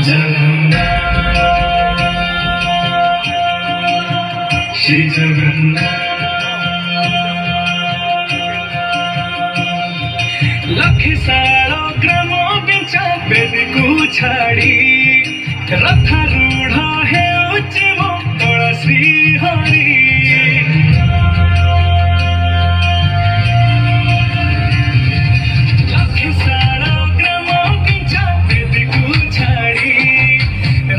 श्री जगन्नाथ लखीसार ग्राम बिचा बेदी को छाड़ी रथारूढ़ हेउछि मो तोळ श्री हरि लखीसार ग्राम बिचा बेदी को छाड़ी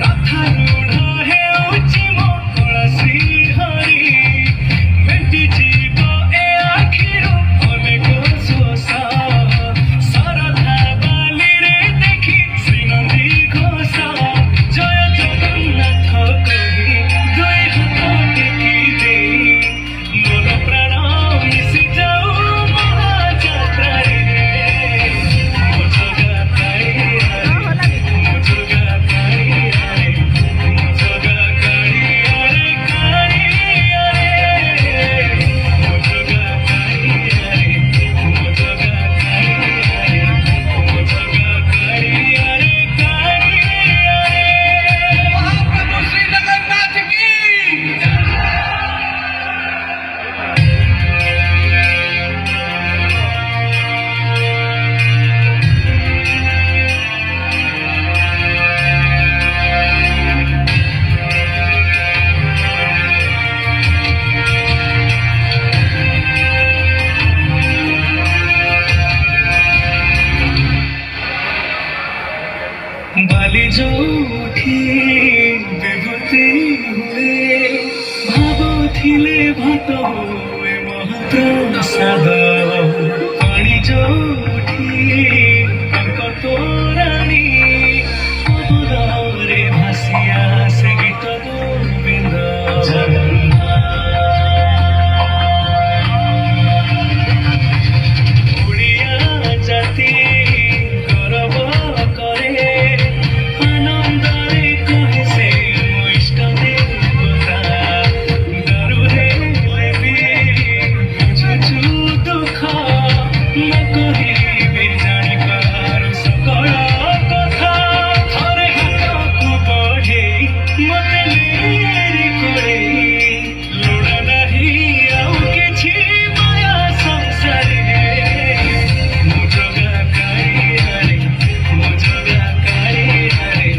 रथारूढ़ हेउछि मो तोळ श्री हरि मेटी जीव ए आखिरो अनेक सोसा सरधा बाली रे देखी श्रीनंदी घोषा जय जगन्नाथ कही दुई हाथ टेकी दे मोर प्राण मिशि जाऊ महाजात्रा रे मो जगा ताई हरे मो जगा ताई हरे मो जगा काली हरे काली हरे मो जगा ताई हरे मो जगा ताई हरे मो जगा काली हरे काली हरे। महाप्रभु श्री जगन्नाथ की बाली जोठी विभूति हुए भावुथिले भात हुए महाप्रसाद पानी जोठी कंक तोराणी अबोधरे भासिया से गीत गोविंद ओडिया जाति गौरव करे आनंदरे कहे से मो इष्ट देवता दारुरे लेबी बुझुछु दुख न कहिबे जानी पारु सकल कथा थरे हाथकु बढ़ेई मते मेरी कोड़ेई लोड़ा नाही आउ किछि माया संसारे मो जगा काली हरे मो जगा काली हरे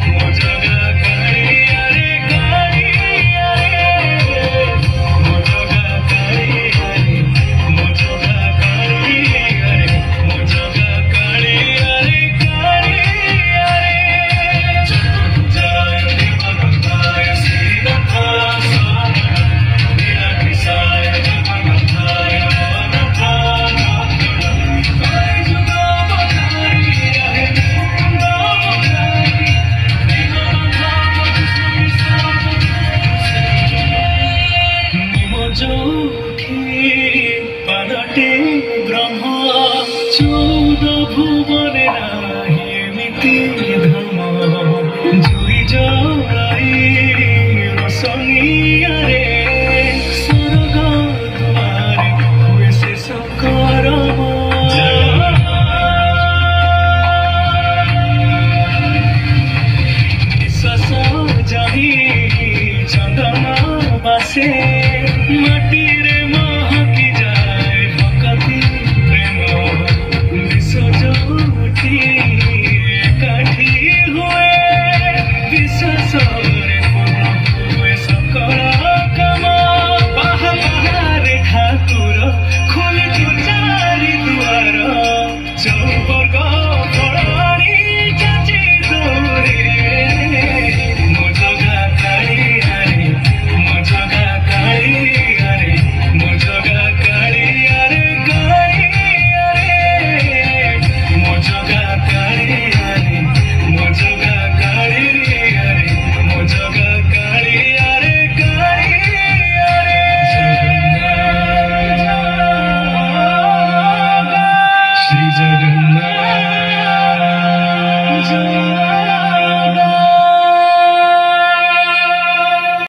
मो जगा काली हरे काली हरे मो जगा काली हरे मो जगा काली हरे मो जगा काली हरे काली हरे चतुर्भुजाय देवदत्ताय श्रीनाथाय नीलकेशाय जगन्नाथाय वरदाय जुगोपचारी हरे गोविंदावतारी निम जोठी पादटे ब्रह्म चौद भुवने नाही एमिति धाम जुई जलाई रोशनी